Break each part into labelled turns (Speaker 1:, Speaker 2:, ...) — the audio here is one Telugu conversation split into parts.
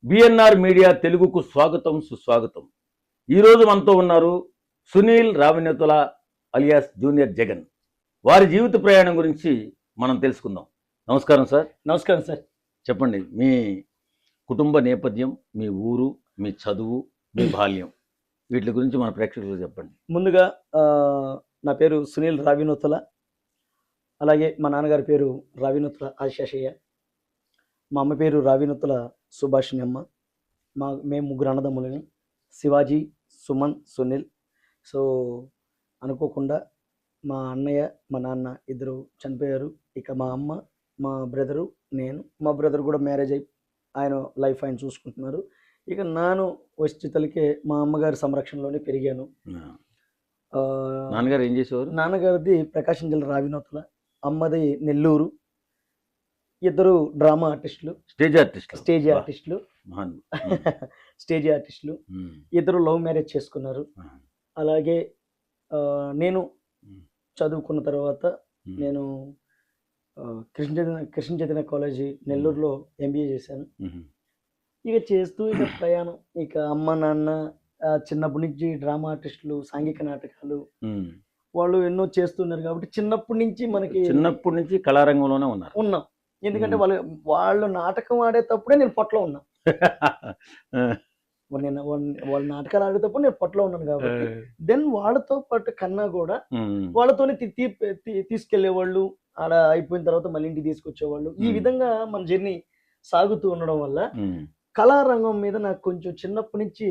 Speaker 1: బిఎన్ఆర్ మీడియా తెలుగుకు స్వాగతం సుస్వాగతం. ఈరోజు మనతో ఉన్నారు సునీల్ రావినతుల అలియాస్ జూనియర్ జగన్. వారి జీవిత ప్రయాణం గురించి మనం తెలుసుకుందాం. నమస్కారం సార్.
Speaker 2: నమస్కారం సార్.
Speaker 1: చెప్పండి, మీ కుటుంబ నేపథ్యం, మీ ఊరు, మీ చదువు, మీ బాల్యం, వీటి గురించి మన ప్రేక్షకులకు చెప్పండి.
Speaker 2: ముందుగా నా పేరు సునీల్ రావినతుల. అలాగే మా నాన్నగారి పేరు రావినతుల ఆశేషయ్య. మా అమ్మ పేరు రావినతుల సుభాషిణి అమ్మ. మేము ముగ్గురు అన్నదమ్ములని, శివాజీ, సుమన్, సునీల్. సో అనుకోకుండా మా అన్నయ్య మా నాన్న ఇద్దరు చనిపోయారు. ఇక మా అమ్మ, మా బ్రదరు, నేను. మా బ్రదర్ కూడా మ్యారేజ్ అయి ఆయన లైఫ్ ఆయన చూసుకుంటున్నారు. ఇక నాను వచ్చేతలకే మా అమ్మగారి సంరక్షణలోనే పెరిగాను.
Speaker 1: నాన్నగారు ఏం చేసేవారు?
Speaker 2: నాన్నగారిది ప్రకాశం జిల్లా రావినతుల, అమ్మది నెల్లూరు. ఇద్దరు డ్రామా ఆర్టిస్టులు, స్టేజ్ ఆర్టిస్టులు. ఇద్దరు లవ్ మ్యారేజ్ చేసుకున్నారు. అలాగే నేను చదువుకున్న తర్వాత నేను కృష్ణ చైతన్య కాలేజీ నెల్లూరులో ఎంబీఏ చేశాను. ఇక చేస్తూ ఇక ప్రయాణం, ఇక అమ్మ నాన్న చిన్నప్పటి నుంచి డ్రామా ఆర్టిస్టులు, సాంఘిక నాటకాలు వాళ్ళు ఎన్నో చేస్తున్నారు. కాబట్టి చిన్నప్పటి నుంచి కళారంగంలోనే ఉన్నాం. ఎందుకంటే వాళ్ళు నాటకం ఆడేటప్పుడే నేను పొట్టలో ఉన్నా. వాళ్ళ నాటకాలు ఆడేటప్పుడు నేను పొట్టలో ఉన్నాను. కాబట్టి దెన్ వాళ్ళతో పాటు కన్నా కూడా వాళ్ళతోనే తీసుకెళ్లేవాళ్ళు. ఆడ అయిపోయిన తర్వాత మళ్ళీ ఇంటికి తీసుకొచ్చేవాళ్ళు. ఈ విధంగా మన జర్నీ సాగుతూ ఉండడం వల్ల కళారంగం మీద నాకు కొంచెం చిన్నప్పటి నుంచి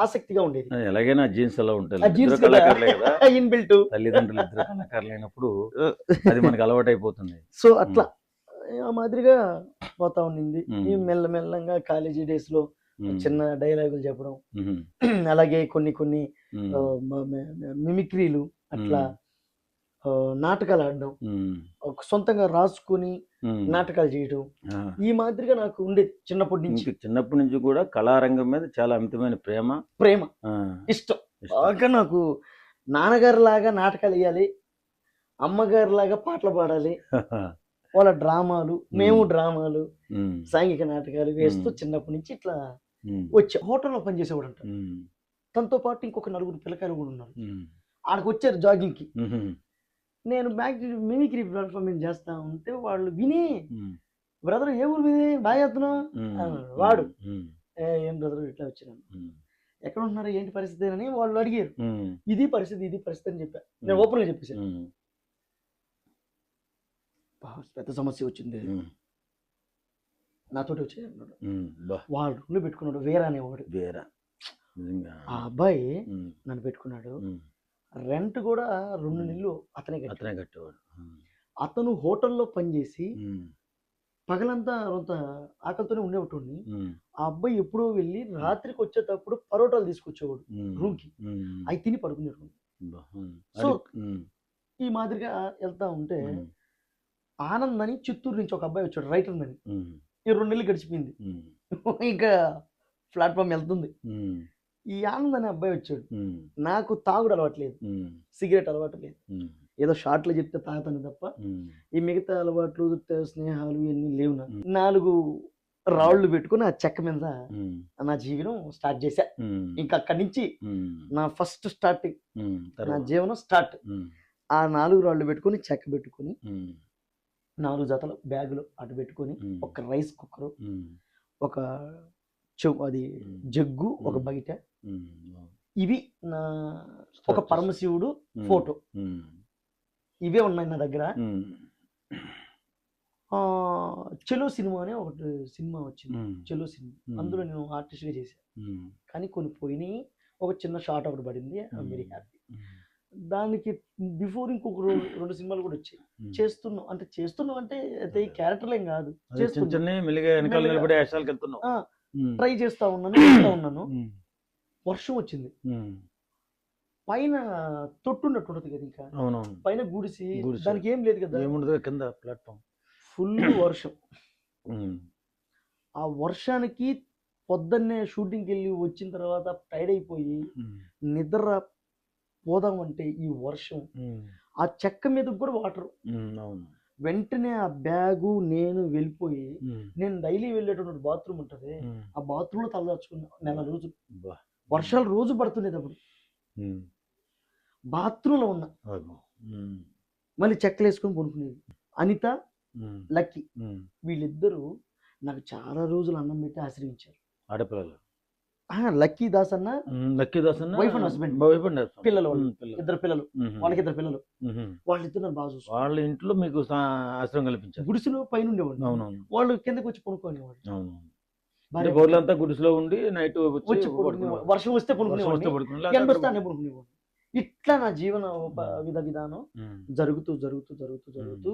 Speaker 2: ఆసక్తిగా ఉండేది.
Speaker 1: ఎలాగైనా జీన్స్ అలా ఉంటుంది,
Speaker 2: ఇన్బిల్ట్.
Speaker 1: తల్లిదండ్రులు ఇద్దరు కళాకారులైనప్పుడు అది మనకు అలవాటు అయిపోతుంది.
Speaker 2: సో అట్లా ఆ మాదిరిగా పోతా ఉండింది. మెల్లమెల్లంగా కాలేజీ డేస్ లో చిన్న డైలాగులు చెప్పడం, అలాగే కొన్ని మిమిక్రీలు, అట్లా నాటకాలు ఆడడం, సొంతంగా రాసుకుని నాటకాలు చేయడం, ఈ మాదిరిగా నాకు ఉండేది చిన్నప్పటి నుంచి కూడా కళారంగం మీద చాలా అమితమైన ప్రేమ ఇష్టం. బాగా నాకు నాన్నగారి లాగా నాటకాలు వేయాలి, అమ్మగారి లాగా పాటలు పాడాలి. వాళ్ళ డ్రామాలు, మేము డ్రామాలు, సాంఘిక నాటకాలు వేస్తూ చిన్నప్పటి నుంచి ఇట్లా వచ్చి హోటల్లో పనిచేసేవాడు అంట. తనతో పాటు ఇంకొక 4 పిల్లకాయలు కూడా ఉన్నారు. ఆడకు వచ్చారు జాగింగ్ కి. నేను మిమిక్రీ ప్లాట్ఫామ్ మీద చేస్తా ఉంటే వాళ్ళు విని, బ్రదర్ ఏ ఊరు విని బాగా చేస్తున్నావు, వాడు ఏం బ్రదర్ ఇట్లా వచ్చినాను, ఎక్కడ ఉంటున్నారు, ఏంటి పరిస్థితి అని వాళ్ళు అడిగారు. ఇది పరిస్థితి అని చెప్పా. నేను ఓపెన్ గా చెప్పేసాను, పెద్ద సమస్య వచ్చింది, నాతోటి వచ్చే అన్నాడు. వాడు రూమ్లో పెట్టుకున్నాడు, వేరా అనేవాడు. ఆ అబ్బాయి నన్ను పెట్టుకున్నాడు. రెంట్ కూడా 2 నెలలు అతనే కట్టేవాడు. అతను హోటల్లో పనిచేసి పగలంతా ఆకలితోనే ఉండేవాడిని. ఆ అబ్బాయి ఎప్పుడో వెళ్ళి రాత్రికి వచ్చేటప్పుడు పరోటాలు తీసుకొచ్చేవాడు రూమ్ కి, అవి తిని పడుకునేవాడు. సో ఈ మాదిరిగా వెళ్తా ఉంటే ఆనంద్ అని చిత్తూరు నుంచి ఒక అబ్బాయి వచ్చాడు, రైటర్ అని. ఈ 2 నెలలు గడిచిపోయింది, ఇంకా ప్లాట్ఫామ్ వెళ్తుంది. ఈ ఆనంద్ అనే అబ్బాయి వచ్చాడు. నాకు తాగుడు అలవాటు లేదు, సిగరెట్ అలవాటు లేదు, ఏదో షార్ట్లు చెప్తే తాగుతాను తప్ప ఈ మిగతా అలవాట్లు, స్నేహాలు ఇవన్నీ లేవు. 4 రాళ్ళు పెట్టుకుని ఆ చెక్క మీద నా జీవనం స్టార్ట్ చేశా. ఇంకా అక్కడి నుంచి నా ఫస్ట్ స్టార్టింగ్, నా జీవనం స్టార్ట్. ఆ 4 రాళ్ళు పెట్టుకుని, చెక్క పెట్టుకుని, 4 జతల బ్యాగులు అటు పెట్టుకొని, ఒక రైస్ కుక్కరు, ఒక అది జగ్గు, ఒక బయట, ఇవి నా ఒక పరమశివుడు ఫోటో, ఇవే ఉన్నాయి నా దగ్గర. చెలో సినిమా అనే ఒకటి సినిమా వచ్చింది, చెలో సినిమా. అందులో నేను ఆర్టిస్ట్గా చేశాను. కానీ కొన్ని పోయినాయి, ఒక చిన్న షార్ట్ ఒకటి పడింది. I'm very happy. దానికి బిఫోర్ ఇంకొక 2 సినిమాలు కూడా వచ్చాయి. చేస్తున్నాం అంటే ఈ క్యారెక్టర్లేం కాదు, ట్రై చేస్తా ఉన్నాను. వర్షం వచ్చింది, పైన తొట్టున్నట్టుంటది కదా, ఇంకా పైన గుడిసి దానికి ఏం లేదు కదా,
Speaker 1: కింద ప్లాట్ఫామ్
Speaker 2: ఫుల్ వర్షం. ఆ వర్షానికి పొద్దున్నే షూటింగ్కి వెళ్ళి వచ్చిన తర్వాత టైర్డ్ అయిపోయి నిద్ర పోదామంటే ఈ వర్షం, ఆ చెక్క మీద కూడా వాటర్, వెంటనే ఆ బ్యాగు నేను వెళ్ళిపోయి, నేను డైలీ వెళ్ళేటువంటి బాత్రూమ్ ఉంటుంది, ఆ బాత్రూంలో తలదాచుకున్నా నెల రోజులు. వర్షాలు రోజు పడుతుండేది అప్పుడు, బాత్రూంలో ఉన్నా. మళ్ళీ చెక్కలు వేసుకొని పడుకునేది. అనిత, లక్కీ వీళ్ళిద్దరూ నాకు చాలా రోజులు అన్నం పెట్టి ఆశ్రయించారు.
Speaker 1: ఆడపిల్లలు
Speaker 2: లక్కీ దాస్ అన్న వైఫ్ అండ్ హస్బెండ్, పిల్లలు, ఇద్దరు పిల్లలు, వాళ్ళకి ఇద్దరు పిల్లలు, వాళ్ళిద్దరు బాగా చూస్తారు.
Speaker 1: వాళ్ళ ఇంట్లో మీకు ఆశ్రయం కల్పించారు.
Speaker 2: గుడిసెలో పైన ఉండేవాళ్ళు.
Speaker 1: అవునవును.
Speaker 2: వాళ్ళు కిందకి వచ్చి పడుకోనేవాళ్ళు.
Speaker 1: అవును. గోర్లంతా గుడిసెలో ఉండి నైట్
Speaker 2: వచ్చి వర్షం వస్తే పడుకునేవాళ్ళు. ఇట్లా నా జీవన విధానం జరుగుతూ జరుగుతూ జరుగుతూ జరుగుతూ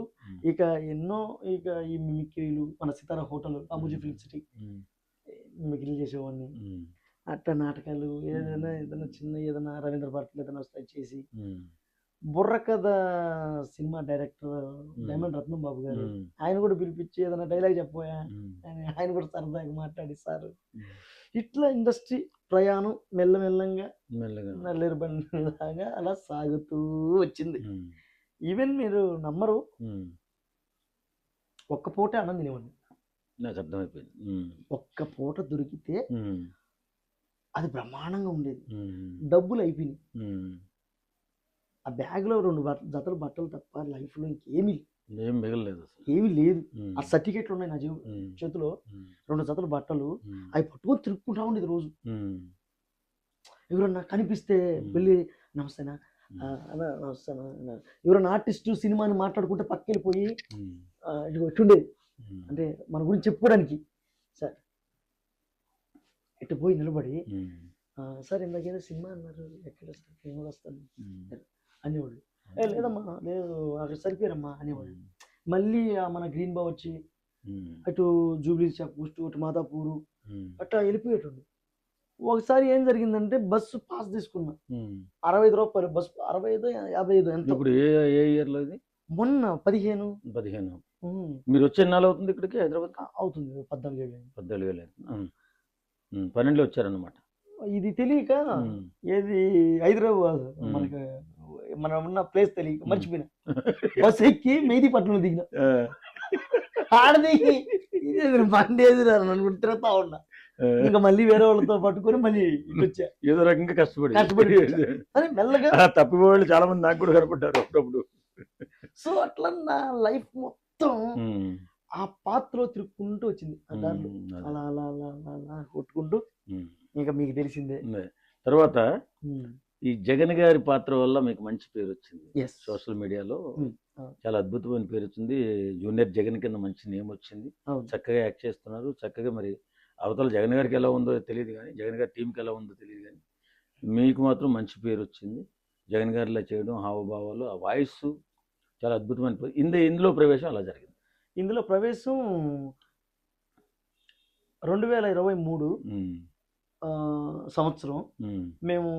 Speaker 2: ఇక ఎన్నో, ఇక ఈ మిమిక్రీలు, మన సితారా హోటల్, రామోజీ ఫిల్మ్ సిటీ మిమిక్రీలు చేసేవాడిని. అట్లా నాటకాలు, ఏదైనా చిన్న ఏదైనా రవీంద్ర భారతిలో ఏదైనా వస్తాయి చేసి. బుర్రకథ సినిమా డైరెక్టర్ డైమండ్ రత్నం బాబు గారు, ఆయన కూడా పిలిపించి ఏదైనా డైలాగ్ చెప్పబోయా, ఆయన కూడా సరదాగా మాట్లాడిస్తారు. ఇట్లా ఇండస్ట్రీ ప్రయాణం మెల్లమెల్లంగా నల్లేరు బండి లాగా అలా సాగుతూ వచ్చింది. ఈవెన్ మీరు నమ్మరు, ఒక్క పూట అన్నం తినేవాడిని.
Speaker 1: నాకు అర్థమైపోయింది.
Speaker 2: ఒక్క పూట దొరికితే అది బ్రహ్మాండంగా ఉండేది. డబ్బులు అయిపోయినాయి. ఆ బ్యాగ్లో 2 జతలు బట్టలు తప్ప లైఫ్లో ఇంకేమీ
Speaker 1: మిగలలేదు,
Speaker 2: ఏమీ లేదు. ఆ సర్టిఫికెట్లు ఉన్నాయి నా చేతిలో, 2 జతలు బట్టలు, అవి పట్టుకొని తిరుక్కుంటా ఉండేది రోజు. ఎవరన్నా కనిపిస్తే వెళ్ళి నమస్తేనా, నమస్తేనా, ఎవరన్నా ఆర్టిస్టు సినిమాని మాట్లాడుకుంటే పక్కెళ్ళిపోయి ఎట్టుండేది అంటే మన గురించి చెప్పుకోవడానికి, సార్ ఇటు పోయి నిలబడి, సార్ ఇందాకేదో సినిమా అన్నారు, ఎక్కడ సార్, నేను కూడా వస్తాను అనేవాళ్ళు. లేదమ్మా, లేదు అక్కడ సరిపోయారమ్మా అనేవాళ్ళు. మళ్ళీ మన గ్రీన్ బా వచ్చి అటు జూబ్లీ చెక్ పోస్ట్, అటు మాదాపూరు అట్లా వెళ్ళిపోయేటండి. ఒకసారి ఏం జరిగిందంటే బస్సు పాస్ తీసుకున్నా, 65 రూపాయలు బస్సు, 65 55 ఎంత.
Speaker 1: ఇప్పుడు ఏ ఇయర్లో ఇది?
Speaker 2: మొన్న 15.
Speaker 1: మీరు వచ్చే ఎన్నాళ్ళు అవుతుంది ఇక్కడికి హైదరాబాద్?
Speaker 2: అవుతుంది 14 ఏళ్ళు.
Speaker 1: 14 ఏళ్ళు. 12 వచ్చారన్నమాట.
Speaker 2: ఇది తెలియక ఏది హైదరాబాద్ మనకి మనం ఉన్న ప్లేస్ తెలియక మర్చిపోయినా. బస్సు ఎక్కి మెహదీపట్నంలో దిగిన, ఆడ దిగి ఇదే బండి అనుకుంటే తిరుగుతా ఉన్నా. ఇంకా మళ్ళీ వేరే వాళ్ళతో పట్టుకొని మళ్ళీ వచ్చా.
Speaker 1: ఏదో రకంగా కష్టపడి
Speaker 2: అదే మెల్లగా
Speaker 1: తప్పిపోయేవాళ్ళు చాలా మంది నాకు కూడా కనపడ్డారు అప్పుడప్పుడు.
Speaker 2: సో అట్లా నా లైఫ్ మొత్తం ఆ పాత్రలో తిరుక్కుంటూ వచ్చింది. దాంట్లో అలా అలా అలా అలా కొట్టుకుంటూ, ఇంకా మీకు తెలిసిందే.
Speaker 1: తర్వాత ఈ జగన్ గారి పాత్ర వల్ల మీకు మంచి పేరు వచ్చింది. సోషల్ మీడియాలో చాలా అద్భుతమైన పేరు వచ్చింది. జూనియర్ జగన్ కింద మంచి నేమ్ వచ్చింది. చక్కగా యాక్ట్ చేస్తున్నారు. చక్కగా మరి అవతల జగన్ గారికి ఎలా ఉందో తెలియదు కానీ, జగన్ గారి టీంకి ఎలా ఉందో తెలియదు కానీ, మీకు మాత్రం మంచి పేరు వచ్చింది. జగన్ గారిలా చేయడం, హావభావాలు, ఆ వాయిస్ చాలా అద్భుతమైన పేరు. ఇందులో ప్రవేశం అలా జరిగింది.
Speaker 2: ఇందులో ప్రవేశం 2023 సంవత్సరం మేము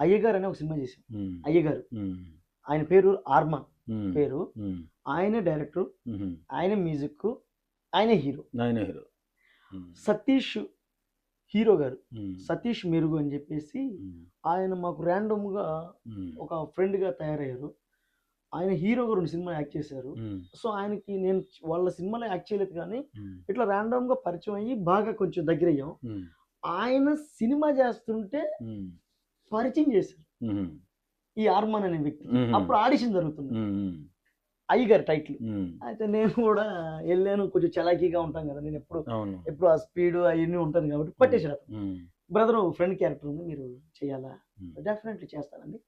Speaker 2: అయ్యగారు అనే ఒక సినిమా చేసాం. అయ్యగారు, ఆయన పేరు ఆర్మా పేరు, ఆయనే డైరెక్టర్, ఆయన మ్యూజిక్, ఆయనే హీరో. సతీష్ హీరో గారు, సతీష్ మెరుగు అని చెప్పేసి ఆయన మాకు ర్యాండమ్గా ఒక ఫ్రెండ్గా తయారయ్యారు. ఆయన హీరోగా 2 సినిమాలు యాక్ట్ చేశారు. సో ఆయనకి నేను వాళ్ళ సినిమాలో యాక్ట్ చేయలేదు కానీ ఇట్లా ర్యాండమ్గా పరిచయం అయ్యి బాగా కొంచెం దగ్గర అయ్యాం. ఆయన సినిమా చేస్తుంటే పరిచయం చేశారు ఈ ఆర్మాన్ అనే వ్యక్తి. అప్పుడు ఆడిషన్ జరుగుతుంది, అయ్యగారు టైటిల్. అయితే నేను కూడా వెళ్ళాను. కొంచెం చలాకీగా ఉంటాం కదా, నేను ఎప్పుడు ఆ స్పీడ్ అవన్నీ ఉంటాను కాబట్టి పట్టేసాడు. బ్రదర్ ఫ్రెండ్ క్యారెక్టర్ ఉంది, మీరు చేయాలా? డెఫినెట్లీ చేస్తానండి.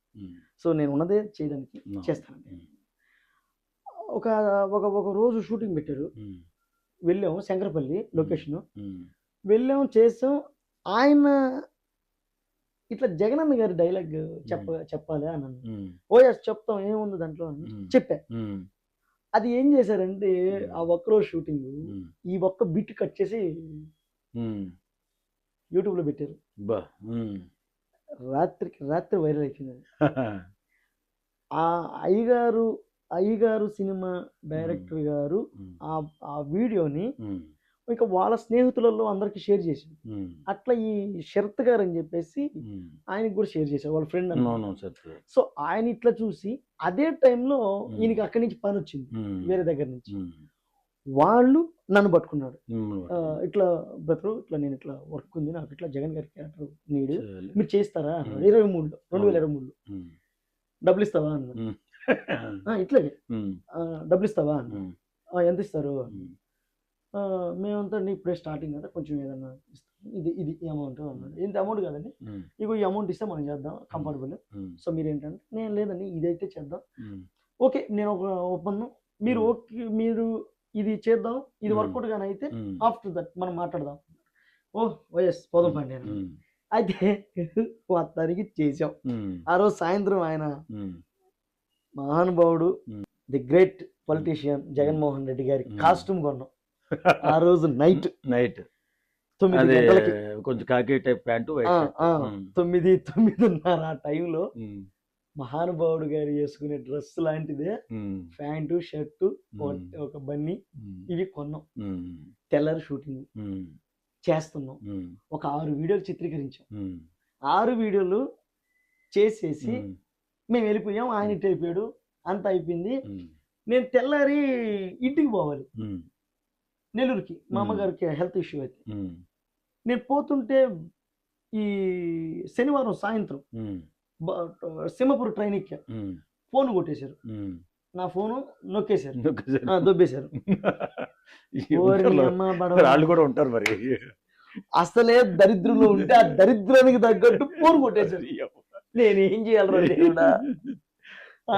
Speaker 2: సో నేను ఉన్నదే చేయడానికి చేస్తానండి. ఒక రోజు షూటింగ్ పెట్టారు, వెళ్ళాము శంకరపల్లి లొకేషన్, వెళ్ళాము చేసాం. ఆయన ఇట్లా జగనన్న గారి డైలాగ్ చెప్పాలి అన్నాను. ఓఎస్ చెప్తాం, ఏముంది దాంట్లో అని చెప్పా. అది ఏం చేశారంటే ఆ ఒక్కరోజు షూటింగ్ ఈ ఒక్క బిట్ కట్ చేసి యూట్యూబ్లో పెట్టారు. రాత్రి వైరల్ అయిపోయింది. ఆ అయ్యగారు సినిమా డైరెక్టర్ గారు ఆ వీడియోని ఇక వాళ్ళ స్నేహితులలో అందరికి షేర్ చేసాడు. అట్లా ఈ శరత్ గారు అని చెప్పేసి ఆయనకి కూడా షేర్ చేశారు, వాళ్ళ ఫ్రెండ్ అన్నమాట. సో ఆయన ఇట్లా చూసి అదే టైంలో ఈయనకి అక్కడి నుంచి పని వచ్చింది వేరే దగ్గర నుంచి. వాళ్ళు నన్ను పట్టుకున్నాడు, ఇట్లా బ్రదరు ఇట్లా నేను ఇట్లా వర్క్ ఉంది నాకు, ఇట్లా జగన్ గారి క్యారెక్టర్ నీడు, మీరు చేస్తారా అన్నాడు. 2023లో డబ్బులు ఇస్తావా అన్నాడు. ఇట్లాగే డబ్బులు ఇస్తావా అన్నాడు. ఎంత ఇస్తారు? మేమంతా ఇప్పుడే స్టార్టింగ్ కదా, కొంచెం ఏదన్నా ఇస్తాం, ఇది ఈ అమౌంట్ అన్నాడు. ఇంత అమౌంట్ కదండి, ఇగో ఈ అమౌంట్ ఇస్తే మనం చేద్దాం కంఫర్టబుల్. సో మీరు ఏంటంటే, నేను లేదండి ఇదైతే చేద్దాం, ఓకే నేను ఒక ఒప్పందం, మీరు ఓకే మీరు ఇది చేద్దాం, ఇది వర్కౌట్ గానీ అయితే ఆఫ్టర్ దట్ మనం మాట్లాడదాం. ఓ వైఎస్ పోదాం పండి అని. అయితే మొత్తానికి చేసాం. ఆ రోజు సాయంత్రం ఆయన మహానుభావుడు the great politician Jaganmohan Reddy గారి కాస్ట్యూమ్ కొన్నాం ఆ రోజు నైట్ 9 గంటలకి,
Speaker 1: కొంచెం కాకి టైప్ ప్యాంటు,
Speaker 2: 9:30 ఆ టైంలో మహానుభావుడు గారు వేసుకునే డ్రెస్ లాంటిదే ప్యాంటు షర్టు ఒక బన్నీ ఇవి కొన్నాం. తెల్లారి షూటింగ్ చేస్తున్నాం. ఒక 6 వీడియోలు చిత్రీకరించాం. 6 వీడియోలు చేసేసి మేము వెళ్ళిపోయాం. ఆయన ఇటు అయిపోయాడు, అంత అయిపోయింది. నేను తెల్లారి ఇంటికి పోవాలి నెల్లూరుకి, మా అమ్మగారికి హెల్త్ ఇష్యూ అయితే. నేను పోతుంటే ఈ శనివారం సాయంత్రం సింహపూర్ ట్రైన్ ఎక్కా, ఫోన్ కొట్టేశారు, నా ఫోను నొక్కేశారు, దొబ్బేశారు.
Speaker 1: వాళ్ళు కూడా ఉంటారు మరి,
Speaker 2: అసలే దరిద్రంలో ఉంటే ఆ దరిద్రానికి తగ్గట్టు ఫోన్ కొట్టేశారు. నేను ఏం చేయాలి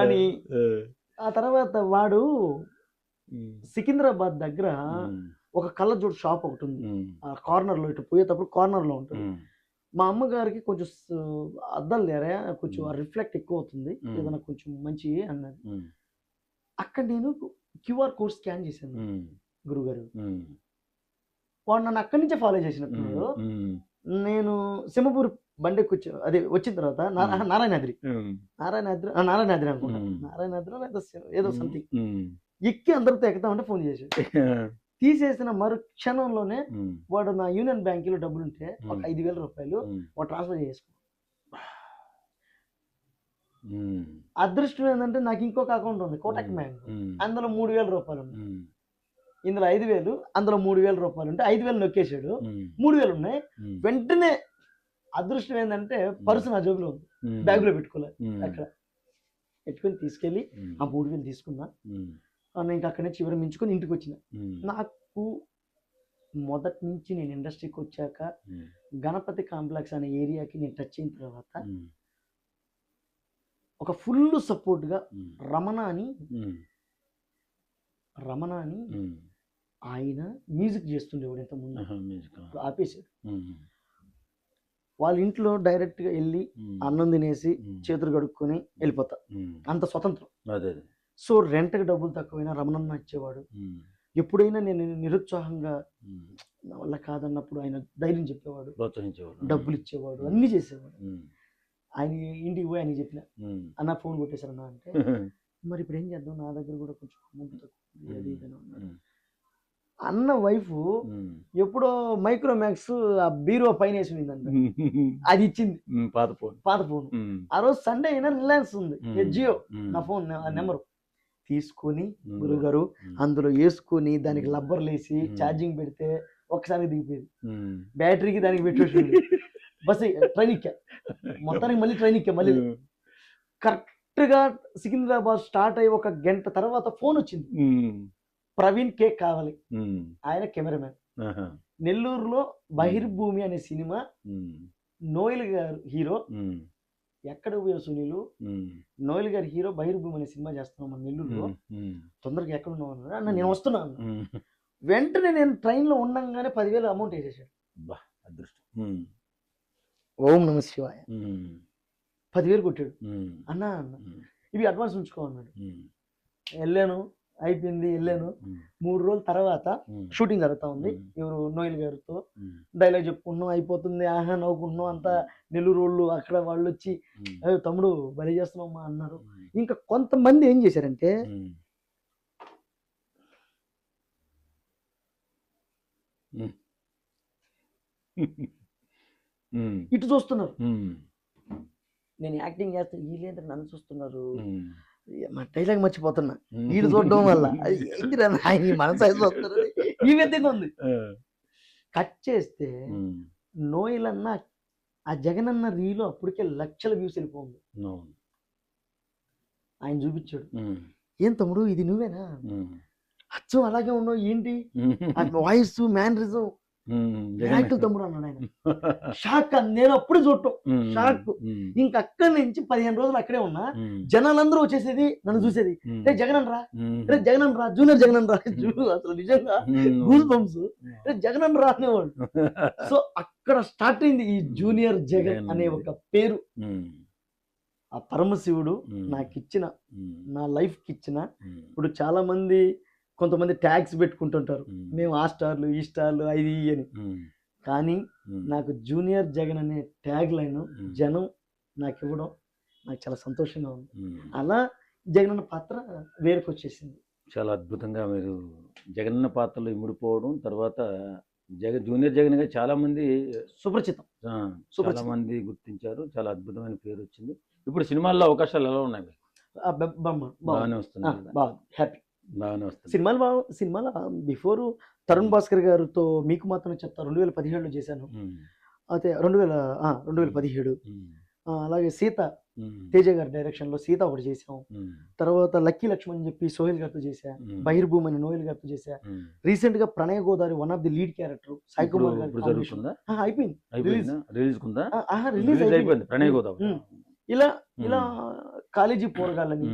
Speaker 2: అని. ఆ తర్వాత వాడు సికింద్రాబాద్ దగ్గర ఒక కళ్ళజోడు షాప్ ఒకటి ఉంది, ఆ కార్నర్ లో, ఇటు పోయేటప్పుడు కార్నర్ లో ఉంటుంది. మా అమ్మగారికి కొంచెం అద్దాలు లేరా, కొంచెం రిఫ్లెక్ట్ ఎక్కువ అవుతుంది, ఏదైనా కొంచెం మంచి అన్నది. అక్కడ నేను క్యూఆర్ కోడ్ స్కాన్ చేశాను గురుగారు. వాడు నన్ను అక్కడి నుంచే ఫాలో చేసినప్పుడు నేను సింహపూర్ బండికి వచ్చా, అదే వచ్చిన తర్వాత నారాయణాద్రి అనుకుంటా, నారాయణాద్రి ఏదో సంథింగ్ ఎక్కి అందరితో ఎక్కుతామంటే ఫోన్ చేశాడు. తీసేసిన మరు క్షణంలోనే వాడు నా యూనియన్ బ్యాంక్ లో డబ్బులు ఉంటే ఒక 5,000 రూపాయలు వాడు ట్రాన్స్ఫర్ చేసుకో. అదృష్టం ఏంటంటే నాకు ఇంకొక అకౌంట్ ఉంది కోటక్ బ్యాంక్, అందులో 3,000 రూపాయలు ఉన్నాయి, ఇందులో 5,000, అందులో 3,000 రూపాయలు ఉంటే 5,000 నొక్కేశాడు, 3,000 ఉన్నాయి. వెంటనే అదృష్టం ఏంటంటే పర్సు నా జోబులో ఉంది, బ్యాగ్ లో పెట్టుకోలేదు, అక్కడ పెట్టుకొని తీసుకెళ్ళి ఆ 3,000 తీసుకున్నా. ఇంకా అక్కడి నుంచి విరమించుకొని ఇంటికి వచ్చిన. నాకు మొదటి నుంచి నేను ఇండస్ట్రీకి వచ్చాక గణపతి కాంప్లెక్స్ అనే ఏరియాకి నేను టచ్ అయిన తర్వాత ఒక ఫుల్ సపోర్ట్ గా రమణ అని ఆయన మ్యూజిక్ చేస్తుండేవాడు ఇంత ముందు, ఆపేశాడు. వాళ్ళ ఇంట్లో డైరెక్ట్ గా వెళ్ళి అన్నం తినేసి చేతులు కడుక్కొని వెళ్ళిపోతా, అంత స్వతంత్రం. సో రెంట్కి డబ్బులు తక్కువైనా రమణన్న ఇచ్చేవాడు. ఎప్పుడైనా నేను నిరుత్సాహంగా నా వల్ల కాదన్నప్పుడు ఆయన ధైర్యం చెప్పేవాడు, డబ్బులు ఇచ్చేవాడు, అన్ని చేసేవాడు. ఆయన ఇంటికి పోయి ఆయన చెప్పిన, అన్న ఫోన్ కొట్టేశారన్నా అంటే, మరి ఇప్పుడు ఏం చేద్దాం, నా దగ్గర కూడా కొంచెం అమౌంట్ తక్కువ అది ఇదని ఉన్నాడు. అన్న వైఫ్ ఎప్పుడో మైక్రోమాక్స్ ఆ బీరో పైన వేసిందంట, అది ఇచ్చింది, పాత ఫోన్. ఆ రోజు సండే అయినా రిలయన్స్ ఉంది, జియో, నా ఫోన్ నెంబరు తీసుకొని గురుగారు అందులో వేసుకొని దానికి లబ్బర్లు వేసి ఛార్జింగ్ పెడితే ఒకసారి దిగిపోయేది, బ్యాటరీకి దానికి పెట్టేసి బస్ ట్రైన్ ఎక్కా, మొత్తానికి మళ్ళీ ట్రైన్ ఎక్కా. మళ్ళీ కరెక్ట్ గా సికింద్రాబాద్ స్టార్ట్ అయ్యి 1 గంట తర్వాత ఫోన్ వచ్చింది, ప్రవీణ్ కేక్ కావాలి, ఆయన కెమెరామెన్. నెల్లూరులో బహిర్భూమి అనే సినిమా, నోయల్ గారు హీరో. ఎక్కడ పోయావు సునీలు, నోయల్ గారి హీరో, బహిర్భూమి అనే సినిమా చేస్తున్నాం మన నెల్లూరులో, తొందరగా ఎక్కడ ఉన్నావు అన్న, నేను వస్తున్నాను. వెంటనే నేను ట్రైన్ లో ఉండగానే 10,000 అమౌంట్ వేసేసాడు. ఓం నమ శివాయ, 10,000 కొట్టాడు. అన్న ఇవి అడ్వాన్స్ ఉంచుకో అన్నాడు. వెళ్ళాను, అయిపోయింది, వెళ్ళాను. 3 రోజుల తర్వాత షూటింగ్ జరుగుతా ఉంది, ఎవరు నోయల్ గారితో డైలాగ్ చెప్పుకుంటున్నాం, అయిపోతుంది, ఆహా నవ్వుకుంటున్నాం, అంతా నెల్లూరు వాళ్ళు అక్కడ వాళ్ళు వచ్చి తమ్ముడు బలి చేస్తున్నామా అన్నారు. ఇంకా కొంతమంది ఏం చేశారంటే, ఇటు చూస్తున్నారు. నేను యాక్టింగ్ చేస్తే వీళ్ళేంటి నన్ను చూస్తున్నారు, మా డైలాగ్ మర్చిపోతున్నా వీడు చూడడం వల్ల. అది ఏంటిరా నాయన ఈ మనసు అయితే చూస్తున్నారు, ఈ విధంగా ఉంది. కట్ చేస్తే నోయల్ అన్న ఆ జగన్ అన్న రీలో అప్పటికే లక్షల వ్యూస్ వెళ్ళిపోయింది. ఆయన చూపించాడు, ఏం తమ్ముడు ఇది నువ్వేనా, అచ్చం అలాగే ఉన్నావు ఏంటి, వాయిస్ మేనరిజం యాక్టివ్ తమ్ముడు అన్నాడు ఆయన. షాక్. నేను అప్పుడు చూడటం షాక్. ఇంక అక్కడి నుంచి 15 రోజులు అక్కడే ఉన్నా. జనాలందరూ వచ్చేసేది నన్ను చూసేది, రే జగన్ రా, రే జగన్ రా, జూనియర్ జగన్ రా. అసలు నిజంగా గూస్ బంప్స్, రే జగన్ రా అనేవాడు. సో అక్కడ స్టార్ట్ అయింది ఈ జూనియర్ జగన్ అనే ఒక పేరు. ఆ పరమశివుడు నాకు ఇచ్చిన, నా లైఫ్ కి ఇచ్చిన. ఇప్పుడు చాలా మంది కొంతమంది ట్యాగ్స్ పెట్టుకుంటుంటారు, మేము ఆ స్టార్లు ఈ స్టార్లు అది అని. కానీ నాకు జూనియర్ జగన్ అనే ట్యాగ్ లైన్ జనం నాకు ఇవ్వడం నాకు చాలా సంతోషంగా ఉంది. అలా జగనన్న పాత్ర వేరుకు వచ్చేసింది.
Speaker 1: చాలా అద్భుతంగా మీరు జగనన్న పాత్రలో ఇముడిపోవడం, తర్వాత జూనియర్ జగన్ గా చాలా మంది
Speaker 2: సుపరిచితం,
Speaker 1: చాలా మంది గుర్తించారు. చాలా అద్భుతమైన పేరు వచ్చింది. ఇప్పుడు సినిమాల్లో అవకాశాలు ఎలా ఉన్నాయి మీకు? బాగానే వస్తున్నాయి,
Speaker 2: హ్యాపీ
Speaker 1: బాగానే వస్తుంది.
Speaker 2: సినిమాల బిఫోర్ తరుణ్ భాస్కర్ గారితో మీకు మాత్రం చెప్తా 2017లో చేశాను. అయితే 2017. అలాగే సీత తేజ గారి డైరెక్షన్ లో సీత ఒకటి చేసాం. తర్వాత లక్కీ లక్ష్మణ్ అని చెప్పి సోహెల్ గారితో చేశా. బహిర్భూమ్ అని నోయల్ గారితో చేశా. రీసెంట్ గా ప్రణయ Godavari one of the lead character Sai Kumar గారి అయిపోయింది. రిలీజ్ అయిపోయింది ప్రణయ గోదావరి. ఇలా కాలేజీ పోరగాళ్ళని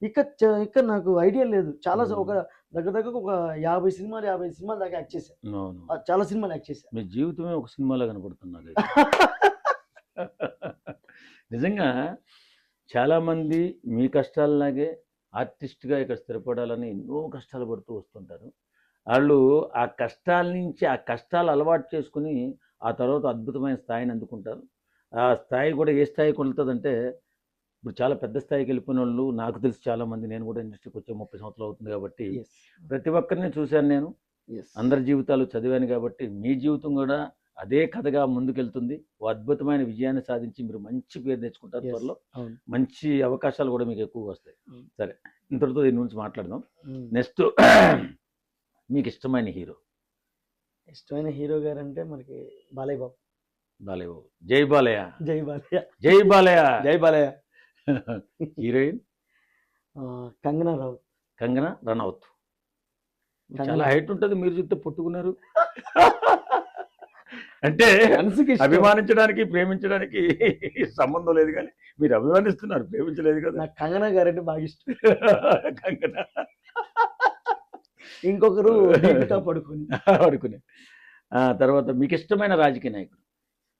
Speaker 2: ఇక నాకు ఐడియా లేదు. చాలా ఒక దగ్గర ఒక 50 సినిమాలు దాకా యాక్ట్ చేశాను. చాలా సినిమాలు యాక్ట్ చేశాను.
Speaker 1: మీ జీవితమే ఒక సినిమాలో కనపడుతున్నది. నిజంగా చాలా మంది మీ కష్టాలలాగే ఆర్టిస్ట్గా ఇక్కడ స్థిరపడాలని ఎన్నో కష్టాలు పడుతూ వస్తుంటారు. వాళ్ళు ఆ కష్టాల నుంచి ఆ కష్టాలు అలవాటు చేసుకుని ఆ తర్వాత అద్భుతమైన స్థాయిని అందుకుంటారు. ఆ స్థాయి కూడా ఏ స్థాయికి వెళ్తుందంటే, ఇప్పుడు చాలా పెద్ద స్థాయికి వెళ్ళిపోయిన వాళ్ళు నాకు తెలిసి చాలా మంది, నేను కూడా ఇండస్ట్రీకి వచ్చే 30 సంవత్సరాలు అవుతుంది కాబట్టి ప్రతి ఒక్కరిని చూశాను నేను, అందరి జీవితాలు చదివాను కాబట్టి మీ జీవితం కూడా అదే కథగా ముందుకెళ్తుంది. ఓ అద్భుతమైన విజయాన్ని సాధించి మీరు మంచి పేరు తెచ్చుకుంటారు. త్వరలో మంచి అవకాశాలు కూడా మీకు ఎక్కువగా వస్తాయి. సరే, ఇంతటితో దీని గురించి మాట్లాడదాం. నెక్స్ట్ మీకు ఇష్టమైన హీరో?
Speaker 2: ఇష్టమైన హీరో గారు అంటే మనకి బాలయ్య బాబు.
Speaker 1: బాలయ్య బాబు. జై బాలయ్య.
Speaker 2: జై బాలయ్య.
Speaker 1: జై బాలయ్య.
Speaker 2: జై బాలయ్య.
Speaker 1: హీరోయిన్
Speaker 2: కంగనా రనౌత్.
Speaker 1: కంగనా రనౌత్. చాలా హైట్ ఉంటుంది, మీరు చూస్తే పుట్టుకున్నారు. అంటే అభిమానించడానికి ప్రేమించడానికి సంబంధం లేదు, కానీ మీరు అభిమానిస్తున్నారు, ప్రేమించలేదు కదా.
Speaker 2: నాకు కంగనా గారంటే బాగా ఇష్టం.
Speaker 1: కంగనా.
Speaker 2: ఇంకొకరు పడుకుని.
Speaker 1: తర్వాత మీకు ఇష్టమైన రాజకీయ నాయకుడు?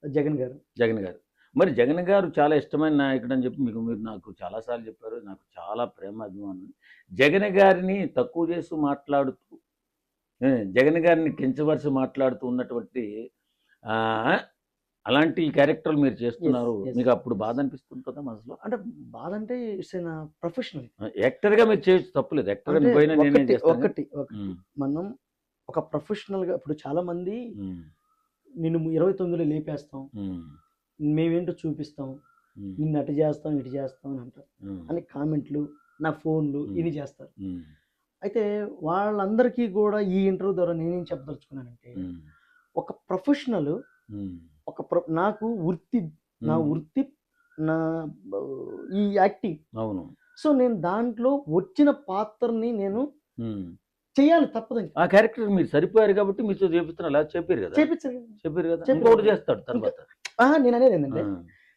Speaker 2: జగన్ గారు.
Speaker 1: జగన్ గారు. మరి జగన్ గారు చాలా ఇష్టమైన నాయకుడు అని చెప్పి మీరు నాకు చాలాసార్లు చెప్పారు. నాకు చాలా ప్రేమ అభిమానం. జగన్ గారిని తక్కువ చేసి మాట్లాడుతూ, జగన్ గారిని కించవరిసి మాట్లాడుతూ ఉన్నటువంటి అలాంటి క్యారెక్టర్లు మీరు చేస్తున్నారు. మీకు అప్పుడు బాధ అనిపిస్తుంటుందా మనసులో?
Speaker 2: అంటే బాధ అంటే ఇట్స్ ప్రొఫెషనల్
Speaker 1: యాక్టర్గా మీరు చేయొచ్చు, తప్పులేదు. యాక్టర్గా
Speaker 2: ఒకటి మనం ఒక ప్రొఫెషనల్ గా, ఇప్పుడు చాలా మంది నిన్ను 29లో లేపేస్తాం, మేమేంటో చూపిస్తాం, నిన్ను అటు చేస్తాం ఇటు చేస్తాం అని అంటారు, అని కామెంట్లు, నా ఫోన్లు ఇవి చేస్తారు. అయితే వాళ్ళందరికీ కూడా ఈ ఇంటర్వ్యూ ద్వారా నేనేం చెప్పదలుచుకున్నానంటే, ఒక ప్రొఫెషనల్, నాకు వృత్తి, నా వృత్తి నా ఈ యాక్టింగ్.
Speaker 1: అవును.
Speaker 2: సో నేను దాంట్లో వచ్చిన పాత్రని నేను చేయాలి, తప్పదు.
Speaker 1: ఆ క్యారెక్టర్ మీరు సరిపోయారు కాబట్టి మీతో చేపిస్తున్నారు. అలా చెప్పారు కదా, చెప్పారు కదా, ఇంకోటి చేస్తాడు తర్వాత.
Speaker 2: నేను అనేది ఏంటంటే,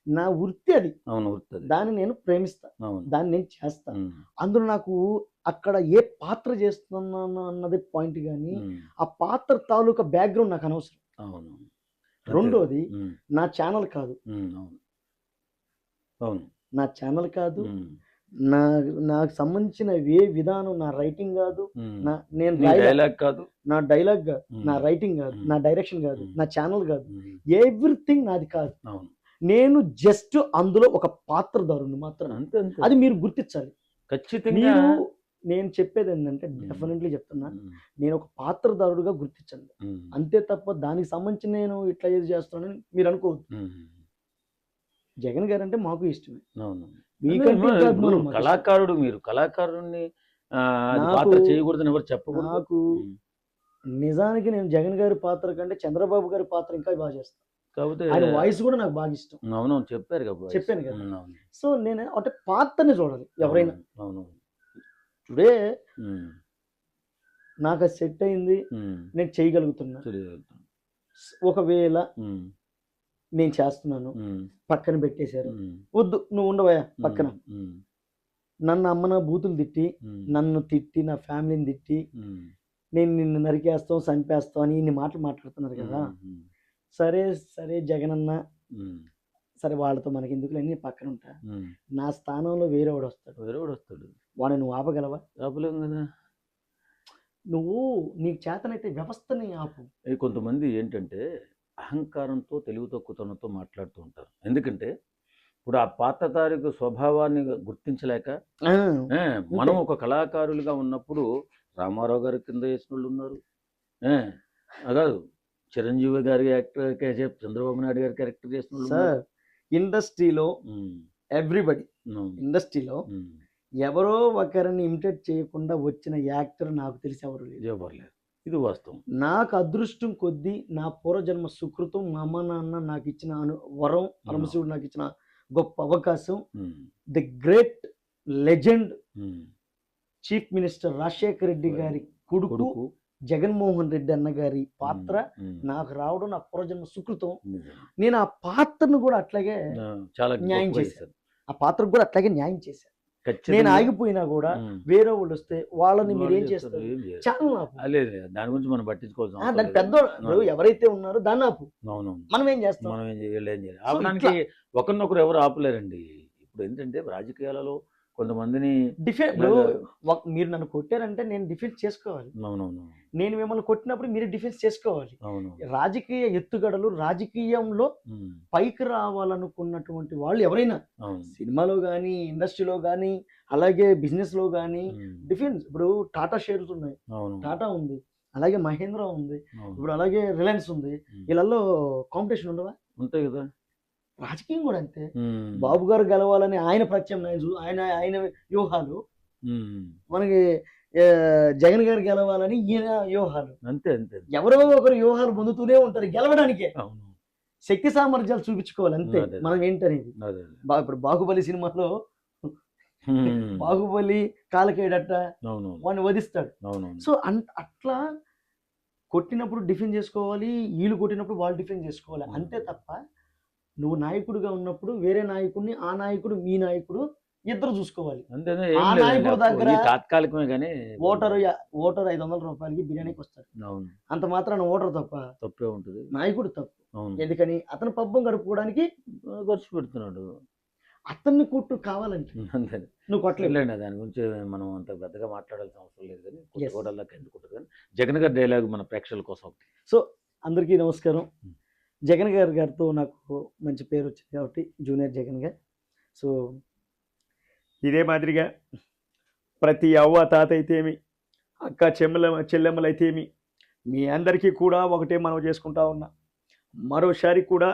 Speaker 2: నా వృత్తి అది.
Speaker 1: అవును, వృత్తి.
Speaker 2: దాన్ని నేను ప్రేమిస్తాను, దాన్ని నేను చేస్తాను. అందులో నాకు అక్కడ ఏ పాత్ర చేస్తున్నాను అన్నది పాయింట్, కానీ ఆ పాత్ర తాలూకా బ్యాక్గ్రౌండ్ నాకు అనవసరం.
Speaker 1: అవును.
Speaker 2: రెండోది, నా ఛానల్ కాదు.
Speaker 1: అవును,
Speaker 2: నా ఛానల్ కాదు, నాకు సంబంధించిన ఏ విధానం, నా రైటింగ్ కాదు, నేను
Speaker 1: డైలాగ్ కాదు,
Speaker 2: నా డైలాగ్ కాదు, నా రైటింగ్ కాదు, నా డైరెక్షన్ కాదు, నా ఛానల్ కాదు, ఎవ్రీథింగ్ నాది కాదు. నేను జస్ట్ అందులో ఒక పాత్రధారుని మాత్రం. అది మీరు గుర్తించాలి.
Speaker 1: ఖచ్చితంగా.
Speaker 2: నేను చెప్పేది ఏంటంటే డెఫినెట్లీ చెప్తున్నా,
Speaker 1: ఉమ్,
Speaker 2: నేను ఒక పాత్రధారుడుగా గుర్తించండి,
Speaker 1: ఉమ్,
Speaker 2: అంతే తప్ప దానికి సంబంధించి నేను ఇట్లా ఏది చేస్తున్నానని మీరు అనుకోవద్దు.
Speaker 1: ఉమ్.
Speaker 2: జగన్ గారు అంటే మాకు ఇష్టమే,
Speaker 1: అవును.
Speaker 2: మీకంటే ఇంకా
Speaker 1: ఇప్పుడు
Speaker 2: అభిమానం మాకు ఇష్టం.
Speaker 1: కళాకారుడు, మీరు కళాకారుడిని అది
Speaker 2: నాకు-
Speaker 1: పాత్ర చేయకూడదని ఎవరు చెప్పకూడదు.
Speaker 2: నాకు
Speaker 1: ఉమ్.
Speaker 2: నిజానికి నేను జగన్ గారి పాత్ర కంటే చంద్రబాబు గారి పాత్ర ఇంకా బాగా చేస్తాను.
Speaker 1: కాకపోతే
Speaker 2: ఆయన వాయిస్ కూడా నాకు బాగా ఇష్టం.
Speaker 1: అవునవును చెప్పారు కదా voice.
Speaker 2: చెప్పాను కదా.
Speaker 1: అవును.
Speaker 2: సో నేను అంటే పాత్రని చూడాలి ఎవరైనా.
Speaker 1: అవును.
Speaker 2: టుడే
Speaker 1: ఉమ్,
Speaker 2: నాకు అది సెట్ అయింది,
Speaker 1: ఉమ్.
Speaker 2: నేను చేయగలుగుతున్నా.
Speaker 1: తెలియజేస్తాను.
Speaker 2: ఒకవేళ
Speaker 1: ఉమ్,
Speaker 2: నేను చేస్తున్నాను,
Speaker 1: ఉమ్,
Speaker 2: పక్కన పెట్టేశారు,
Speaker 1: ఉమ్,
Speaker 2: వద్దు నువ్వు ఉండవయా పక్కన.
Speaker 1: ఉమ్,
Speaker 2: నన్ను అమ్మ నా బూతులు తిట్టి,
Speaker 1: ఉమ్,
Speaker 2: నన్ను తిట్టి, నా ఫ్యామిలీని తిట్టి,
Speaker 1: ఉమ్,
Speaker 2: నేను నిన్ను నరికేస్తాం చంపేస్తాం అని ఇన్ని మాటలు మాట్లాడుతున్నారు కదా.
Speaker 1: ఉమ్,
Speaker 2: సరే సరే జగన్ అన్న,
Speaker 1: ఉమ్,
Speaker 2: సరే వాళ్ళతో మనకి ఎందుకు అన్ని పక్కన ఉంటా.
Speaker 1: ఉమ్.
Speaker 2: నా స్థానంలో వేరే వాడు వస్తాడు,
Speaker 1: వేరేవాడు వస్తాడు,
Speaker 2: వాడు నువ్వు ఆపగలవా?
Speaker 1: ఆపలేం కదా.
Speaker 2: నువ్వు నీకు చేతనైతే వ్యవస్థని ఆపు.
Speaker 1: కొంతమంది ఏంటంటే అహంకారంతో, తెలివి తక్కువతనంతో మాట్లాడుతూ ఉంటారు. ఎందుకంటే ఇప్పుడు ఆ పాత్రధారికి స్వభావాన్ని గుర్తించలేక
Speaker 2: ఆ,
Speaker 1: మనం ఒక కళాకారులుగా ఉన్నప్పుడు రామారావు గారి కింద చేసిన వాళ్ళు ఉన్నారు, కాదు చిరంజీవి గారి యాక్టర్, చంద్రబాబు నాయుడు గారి క్యారెక్టర్ చేసిన వాళ్ళు ఉన్నారు.
Speaker 2: సార్ ఇండస్ట్రీలో ఎవ్రీబడి, ఇండస్ట్రీలో ఎవరో ఒకరిని ఇమిటేట్ చేయకుండా వచ్చిన యాక్టర్ నాకు తెలిసి ఎవరు లేదు.
Speaker 1: ఎవరు లేరు, ఇది వాస్తవం.
Speaker 2: నాకు అదృష్టం కొద్దీ, నా పూర్వజన్మ సుకృతం, మా అమ్మ నాన్న నాకు ఇచ్చిన వరం, పరమశివుడు నాకు ఇచ్చిన గొప్ప అవకాశం, the great legend chief minister Rajasekhara Reddy గారి కొడుకు జగన్మోహన్ రెడ్డి అన్న గారి పాత్ర నాకు రావడం నా పూర్వజన్మ సుకృతం. నేను ఆ పాత్రను కూడా అట్లాగే
Speaker 1: చాలా
Speaker 2: న్యాయం చేశాను, ఆ పాత్రకు కూడా అట్లాగే న్యాయం చేశాను. నేను ఆగిపోయినా కూడా వేరే వాళ్ళు వస్తే వాళ్ళని మీరు ఏం చేస్తారు? ఛానల్ ఆపు.
Speaker 1: దాని గురించి మనం పట్టించుకోవాల్సిన
Speaker 2: దాని పెద్దోళ్ళు ఎవరైతే ఉన్నారో దాన్ని ఆపు. మనం ఏం చేస్తాం?
Speaker 1: మనం ఏం చేయాలి? ఆపడానికి ఒకరినొకరు ఎవరు ఆపలేరండి. ఇప్పుడు ఏంటంటే రాజకీయాలలో కొంతమందిని
Speaker 2: మీరు నన్ను కొట్టారంటే నేను డిఫెన్స్ చేసుకోవాలి.
Speaker 1: అవునవును.
Speaker 2: నేను మిమ్మల్ని కొట్టినప్పుడు మీరు డిఫెన్స్ చేసుకోవాలి.
Speaker 1: అవును.
Speaker 2: రాజకీయ ఎత్తుగడలు, రాజకీయంలో పైకి రావాలనుకున్నటువంటి వాళ్ళు ఎవరైనా సినిమాలో కానీ, ఇండస్ట్రీలో కానీ, అలాగే బిజినెస్ లో కానీ డిఫెన్స్. ఇప్పుడు టాటా షేర్స్ ఉన్నాయి, టాటా ఉంది, అలాగే మహేంద్ర ఉంది, ఇప్పుడు అలాగే రిలయన్స్ ఉంది. వీళ్ళల్లో కాంపిటీషన్ ఉండవా?
Speaker 1: ఉంటాయి కదా.
Speaker 2: రాజకీయం కూడా అంతే. బాబు గారు గెలవాలని ఆయన ప్రత్యామ్నాయం, ఆయన వ్యూహాలు, మనకి జగన్ గారు గెలవాలని ఈయన వ్యూహాలు.
Speaker 1: అంతే అంతే.
Speaker 2: ఎవరో ఒకరు వ్యూహాలు పొందుతూనే ఉంటారు గెలవడానికే. శక్తి సామర్థ్యాలు చూపించుకోవాలి అంతే మనం ఏంటనేది. ఇప్పుడు బాహుబలి సినిమాలో బాహుబలి కాలకేడట వాడిని వధిస్తాడు. సో అట్లా కొట్టినప్పుడు డిఫెండ్ చేసుకోవాలి, వీళ్ళు కొట్టినప్పుడు వాళ్ళు డిఫెండ్ చేసుకోవాలి అంతే తప్ప నువ్వు నాయకుడిగా ఉన్నప్పుడు వేరే నాయకుడిని, ఆ నాయకుడు మీ నాయకుడు ఇద్దరు చూసుకోవాలి. ఆ నాయకుడు దగ్గర
Speaker 1: తాత్కాలికమే కానీ
Speaker 2: ఓటర్ 500 రూపాయలకి బిర్యానీకి వస్తాడు, అంత మాత్రాన ఓటర్ తప్పే ఉంటుంది, నాయకుడు తప్పు. ఎందుకని? అతను పబ్బం గడుపుకోవడానికి
Speaker 1: ఖర్చు పెడుతున్నాడు.
Speaker 2: అతన్ని కొట్టు కావాలంటే నువ్వు కొట్టలేదు.
Speaker 1: దాని గురించి మనం అంత పెద్దగా మాట్లాడాల్సిన అవసరం లేదు, కానీ కొట్టుకోవడానికి ఎందుకుంటుంది. కానీ జగన్ గారి డైలాగ్ మన ప్రేక్షకుల కోసం.
Speaker 2: సో అందరికీ నమస్కారం. జగన్ గారితో నాకు మంచి పేరు వచ్చింది కాబట్టి జూనియర్ జగన్ గారు. సో ఇదే మాదిరిగా ప్రతి అవ్వ తాత అయితేమి, అక్క చెల్లెమ్మలు అయితేమి, మీ అందరికీ కూడా ఒకటే మనం చేసుకుంటా ఉన్నా, మరోసారి కూడా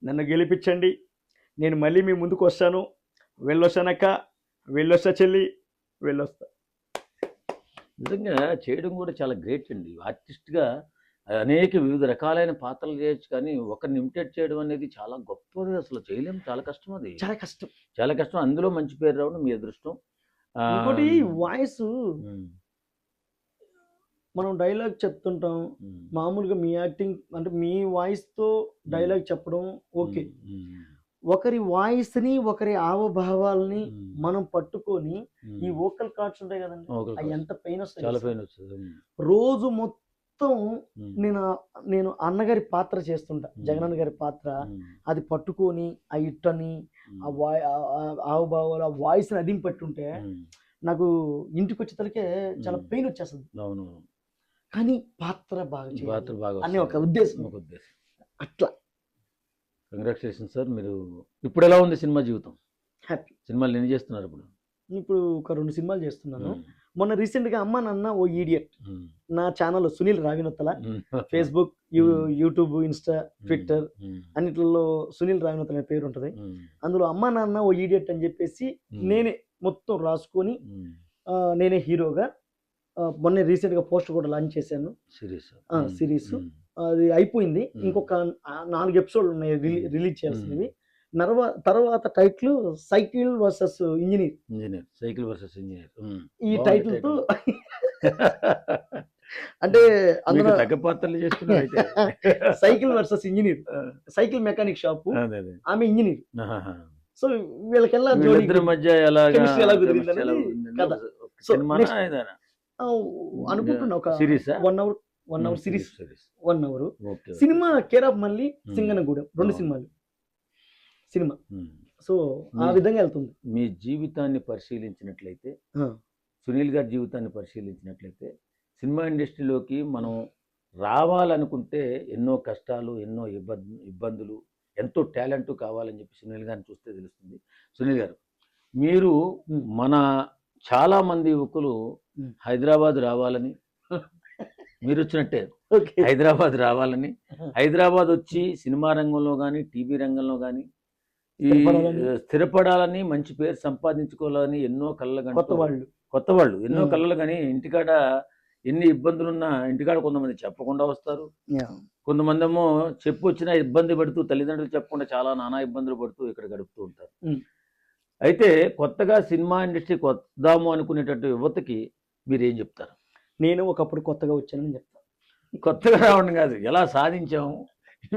Speaker 2: నన్ను గెలిపించండి, నేను మళ్ళీ మీ ముందుకు వస్తాను. వెళ్ళొస్తానక్క, వెళ్ళొస్తా చెల్లి, వెళ్ళొస్తా.
Speaker 1: నిజంగా చేయడం కూడా చాలా గ్రేట్ అండి. ఆర్టిస్ట్గా అనేక వివిధ రకాలైన పాత్రలు చేయొచ్చు, కానీ ఒకరిని ఇమిటేట్ చేయడం అనేది చాలా గొప్పది. అసలు చేయలేము, చాలా కష్టం, అది
Speaker 2: చాలా కష్టం,
Speaker 1: చాలా కష్టం. అందులో మంచి పేరు రావడం మీ అదృష్టం.
Speaker 2: ఇంకోటి వాయిస్, మనం డైలాగ్ చెప్తుంటాం మామూలుగా, మీ యాక్టింగ్ అంటే మీ వాయిస్తో డైలాగ్ చెప్పడం ఓకే. ఒకరి వాయిస్ని, ఒకరి హావభావాలని మనం పట్టుకొని ఈ వోకల్ కార్డ్స్ ఉంటాయి కదండి, అవి ఎంత పెయిన్ వస్తాయి. రోజు మొత్తం నేను అన్నగారి పాత్ర చేస్తుంటా, జగనన్న గారి పాత్ర, అది పట్టుకొని ఆ ఇట్టని ఆ హావభావాలు, ఆ వాయిస్ని అదిం పట్టుంటే నాకు ఇంటికి వచ్చేసరికి చాలా పెయిన్ వచ్చేస్తుంది. కానీ పాత్ర బాగా అని ఒక ఉద్దేశం. అట్లా
Speaker 1: కంగ్రాచులేషన్ సార్. మీరు ఇప్పుడు ఎలా ఉంది సినిమా జీవితం?
Speaker 2: హ్యాపీ.
Speaker 1: సినిమాలు ఎన్ని చేస్తున్నారు ఇప్పుడు?
Speaker 2: ఇప్పుడు ఒక 2 సినిమాలు చేస్తున్నాను. మొన్న రీసెంట్గా అమ్మ నాన్న ఓ ఈడియట్ నా channel Sunil Ravinothala Facebook, YouTube, Insta, Twitter అన్నిటిలో సునీల్ రావినొత్తల అనే పేరు ఉంటుంది. అందులో అమ్మ నాన్న ఓ ఈడియట్ అని చెప్పేసి నేనే మొత్తం రాసుకొని నేనే హీరోగా మొన్న రీసెంట్గా పోస్ట్ కూడా లాంచ్ చేశాను. సిరీస్ అది అయిపోయింది. ఇంకొక 4 ఎపిసోడ్లు ఉన్నాయి రిలీజ్ చేయాల్సినవి. తర్వాత title cycle versus engineer.
Speaker 1: Cycle versus engineer
Speaker 2: ఈ టైటిల్ తో అంటే అందులో
Speaker 1: తగ్గ పాత్రలు చేస్తున్నారు.
Speaker 2: Cycle versus engineer, cycle mechanic shop, ఆమె ఇంజనీర్. సో వీళ్ళకెల్లా జోడీ మధ్య ఎలా కుదిరింది కదా. సో అనుకుంటున్నా ఒక 1 hour series, 1 hour cinema. Care of మళ్ళీ సింగనగూడెం 2 సినిమాలు సినిమా. సో ఆ విధంగా వెళ్తుంది.
Speaker 1: మీ జీవితాన్ని పరిశీలించినట్లయితే, సునీల్ గారి జీవితాన్ని పరిశీలించినట్లయితే, సినిమా ఇండస్ట్రీలోకి మనం రావాలనుకుంటే ఎన్నో కష్టాలు, ఎన్నో ఇబ్బందులు, ఎంతో టాలెంట్ కావాలని చెప్పి సునీల్ గారిని చూస్తే తెలుస్తుంది. సునీల్ గారు, మీరు మన చాలా మంది యువకులు హైదరాబాద్ రావాలని, మీరు వచ్చినట్టే హైదరాబాద్ రావాలని, హైదరాబాద్ వచ్చి సినిమా రంగంలో కానీ టీవీ రంగంలో కానీ స్థిరపడాలని, మంచి పేరు సంపాదించుకోవాలని ఎన్నో కళ్ళలు కానీ కొత్త వాళ్ళు ఎన్నో కళ్ళలు కానీ ఇంటికాడ ఎన్ని ఇబ్బందులున్నా ఇంటికాడ కొంతమంది చెప్పకుండా వస్తారు. కొంతమంది ఏమో చెప్పు వచ్చినా ఇబ్బంది పడుతూ, తల్లిదండ్రులు చెప్పకుండా చాలా నానా ఇబ్బందులు పడుతూ ఇక్కడ గడుపుతూ ఉంటారు. అయితే కొత్తగా సినిమా ఇండస్ట్రీ కొద్దాము అనుకునేటట్టు యువతకి మీరేం చెప్తారు?
Speaker 2: నేను ఒకప్పుడు కొత్తగా వచ్చానని చెప్తాను.
Speaker 1: కొత్తగా రావడం కాదు, ఎలా సాధించాము.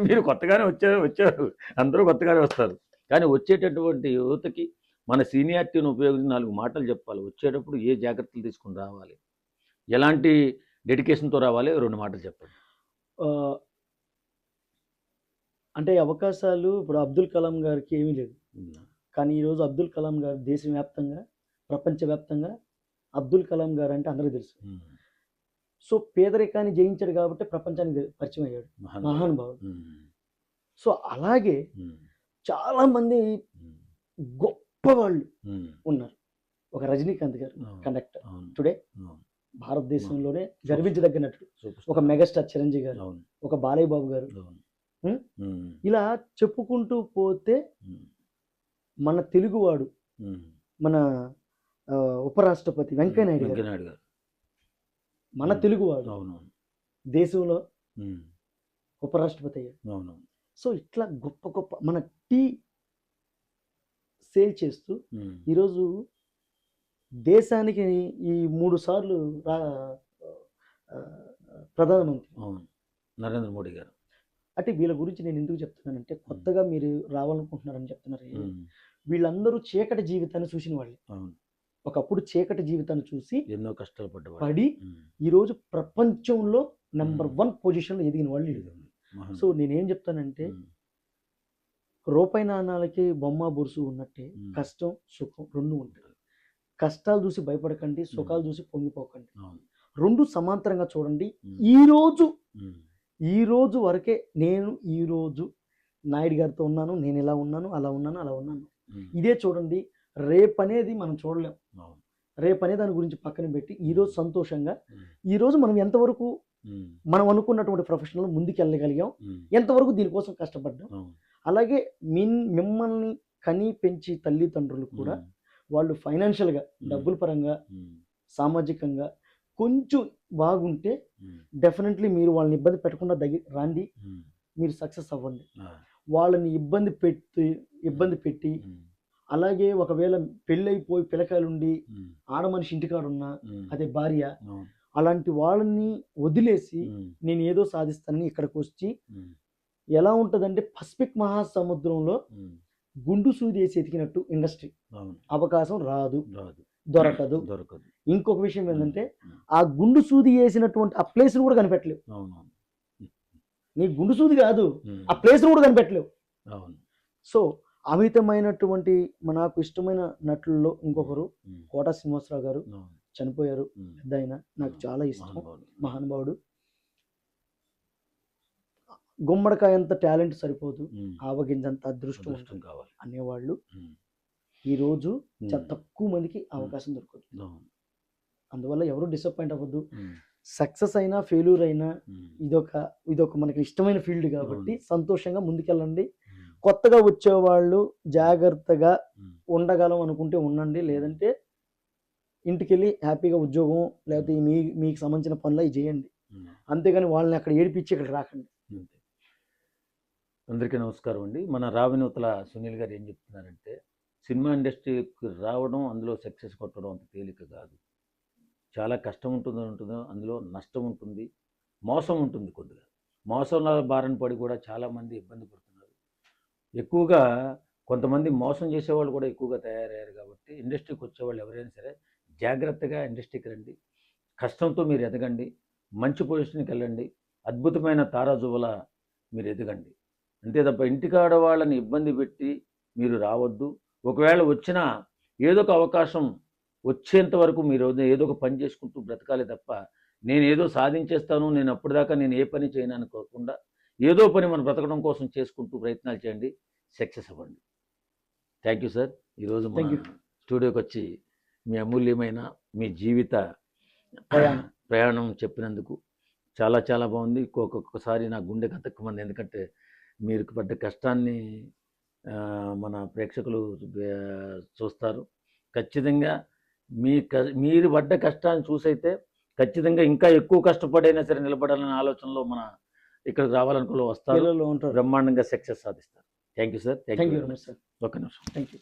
Speaker 1: మీరు కొత్తగానే వచ్చారు, అందరూ కొత్తగానే వస్తారు. కానీ వచ్చేటటువంటి యువతకి మన సీనియారిటీని ఉపయోగించి 4 మాటలు చెప్పాలి. వచ్చేటప్పుడు ఏ జాగ్రత్తలు తీసుకుని రావాలి, ఎలాంటి డెడికేషన్తో రావాలి, 2 మాటలు చెప్పండి.
Speaker 2: అంటే అవకాశాలు ఇప్పుడు అబ్దుల్ కలాం గారికి ఏమీ లేదు, కానీ ఈరోజు అబ్దుల్ కలాం గారు దేశవ్యాప్తంగా, ప్రపంచవ్యాప్తంగా అబ్దుల్ కలాం గారు అంటే అందరికీ తెలుసు. సో పేదరికాన్ని జయించాడు కాబట్టి ప్రపంచానికి పరిచయం అయ్యాడు, మహానుభావుడు. సో అలాగే చాలా మంది గొప్ప వాళ్ళు ఉన్నారు. ఒక రజనీకాంత్ గారు కండక్టర్ టుడే భారతదేశంలోనే గర్వించదగ్గ నటుడు. ఒక మెగాస్టార్ చిరంజీవి గారు, ఒక బాలయ్య బాబు గారు, ఇలా చెప్పుకుంటూ పోతే మన తెలుగువాడు, మన ఉపరాష్ట్రపతి వెంకయ్య నాయుడు గారు మన తెలుగువాడు దేశంలో ఉపరాష్ట్రపతి అయ్యాడు. సో ఇట్లా గొప్ప గొప్ప మన టీ సేల్ చేస్తూ ఈరోజు దేశానికి ఈ 3 సార్లు ప్రధానమంత్రి
Speaker 1: నరేంద్ర మోడీ గారు.
Speaker 2: అంటే వీళ్ళ గురించి నేను ఎందుకు చెప్తున్నానంటే, కొత్తగా మీరు రావాలనుకుంటున్నారని చెప్తున్నారు. వీళ్ళందరూ చీకటి జీవితాన్ని చూసిన వాళ్ళే. ఒకప్పుడు చీకటి జీవితాన్ని చూసి
Speaker 1: ఎన్నో కష్టాలు
Speaker 2: పడి ఈరోజు ప్రపంచంలో నెంబర్ 1 పొజిషన్లో ఎదిగిన వాళ్ళు. సో నేనేం చెప్తానంటే, రూపాయి నాణాలకి బొమ్మ బొరుసు ఉన్నట్టే కష్టం సుఖం 2 ఉంటాయి. కష్టాలు చూసి భయపడకండి, సుఖాలు చూసి పొంగిపోకండి, 2 సమాంతరంగా చూడండి. ఈ రోజు వరకే నేను ఈరోజు నాయుడు గారితో ఉన్నాను, నేను ఇలా ఉన్నాను, అలా ఉన్నాను. ఇదే చూడండి. రేపనేది మనం చూడలేం. రేపనే దాని గురించి పక్కన పెట్టి ఈరోజు సంతోషంగా, ఈరోజు మనం ఎంతవరకు మనం అనుకున్నటువంటి ప్రొఫెషనల్ ముందుకు వెళ్ళగలిగాం, ఎంతవరకు దీనికోసం కష్టపడ్డాం. అలాగే మిమ్మల్ని కని పెంచి తల్లిదండ్రులు కూడా వాళ్ళు ఫైనాన్షియల్గా, డబ్బుల పరంగా, సామాజికంగా కొంచెం బాగుంటే డెఫినెట్లీ మీరు వాళ్ళని ఇబ్బంది పెట్టకుండా రండి, మీరు సక్సెస్ అవ్వండి. వాళ్ళని ఇబ్బంది పెట్టి అలాగే ఒకవేళ పెళ్ళైపోయి పిల్లకాయలుండి ఆడమనిషి ఇంటికాడున్నా, అదే భార్య, అలాంటి వాళ్ళని వదిలేసి నేను ఏదో సాధిస్తానని ఇక్కడికి వచ్చి ఎలా ఉంటుందంటే పసిఫిక్ మహాసముద్రంలో గుండు సూది వేసి ఎతికినట్టు ఇండస్ట్రీ. అవకాశం రాదు, దొరకదు. ఇంకొక విషయం ఏంటంటే, ఆ గుండు సూది వేసినటువంటి ఆ ప్లేస్ను కూడా కనిపెట్టలేవు. నీ గుండు సూది కాదు, ఆ ప్లేస్ను కూడా కనిపెట్టలేవు. సో అమితమైనటువంటి నాకు ఇష్టమైన నటుల్లో ఇంకొకరు కోట శ్రీనివాసరావు గారు చనిపోయారు. పెద్ద ఆయన, నాకు చాలా ఇష్టం, మహానుభావుడు. గుమ్మడికాయ అంత టాలెంట్ సరిపోదు, ఆవగింజంత అదృష్టం కావాలి అనేవాళ్ళు ఈరోజు చాలా తక్కువ మందికి అవకాశం దొరుకుతుంది. అందువల్ల ఎవరు డిసప్పాయింట్ అవ్వద్దు. సక్సెస్ అయినా ఫెయిల్యూర్ అయినా ఇదొక మనకి ఇష్టమైన ఫీల్డ్ కాబట్టి సంతోషంగా ముందుకెళ్ళండి. కొత్తగా వచ్చేవాళ్ళు జాగ్రత్తగా ఉండగలం అనుకుంటే ఉండండి, లేదంటే ఇంటికెళ్ళి హ్యాపీగా ఉద్యోగం లేకపోతే మీకు సంబంధించిన పనులు అవి చేయండి. అంతేగాని వాళ్ళని అక్కడ ఏడిపించి ఇక్కడ రాకండి.
Speaker 1: అందరికీ నమస్కారం అండి. మన రావినూతల సునీల్ గారు ఏం చెప్తున్నారంటే, సినిమా ఇండస్ట్రీకి రావడం, అందులో సక్సెస్ కొట్టడం అంత తేలిక కాదు. చాలా కష్టం ఉంటుంది, అందులో నష్టం ఉంటుంది, మోసం ఉంటుంది. కొద్దిగా మోసంలో బారిన పడి కూడా చాలామంది ఇబ్బంది పడుతున్నారు. ఎక్కువగా కొంతమంది మోసం చేసేవాళ్ళు కూడా ఎక్కువగా తయారయ్యారు. కాబట్టి ఇండస్ట్రీకి వచ్చేవాళ్ళు ఎవరైనా సరే జాగ్రత్తగా ఇండస్ట్రీకి రండి, కష్టంతో మీరు ఎదగండి, మంచి పొజిషన్కి వెళ్ళండి, అద్భుతమైన తారాజువల మీరు ఎదగండి. అంతే తప్ప ఇంటికాడ వాళ్ళని ఇబ్బంది పెట్టి మీరు రావద్దు. ఒకవేళ వచ్చినా ఏదో ఒక అవకాశం వచ్చేంత వరకు మీరు ఏదో ఒక పని చేసుకుంటూ బ్రతకాలి తప్ప నేను ఏదో సాధించేస్తాను, నేను అప్పటిదాకా నేను ఏ పని చేయను అనుకోకుండా ఏదో పని మనం బ్రతకడం కోసం చేసుకుంటూ ప్రయత్నాలు చేయండి, సక్సెస్ అవ్వండి. Thank you sir. ఈరోజు మన స్టూడియోకి వచ్చి మీ అమూల్యమైన మీ జీవిత ప్రయాణం చెప్పినందుకు చాలా చాలా బాగుంది. ఒక్కొక్కసారి నా గుండె కతక్కుమంది. ఎందుకంటే మీరు పడ్డ కష్టాన్ని మన ప్రేక్షకులు చూస్తారు. ఖచ్చితంగా మీరు పడ్డ కష్టాన్ని చూసైతే ఖచ్చితంగా ఇంకా ఎక్కువ కష్టపడైనా సరే నిలబడాలనే ఆలోచనలో మన ఇక్కడికి రావాలనుకో వస్తారు, బ్రహ్మాండంగా సక్సెస్ సాధిస్తారు. Thank you sir. Thank you.
Speaker 2: Sir.
Speaker 1: ఒక్క నిమిషం.
Speaker 2: Thank you.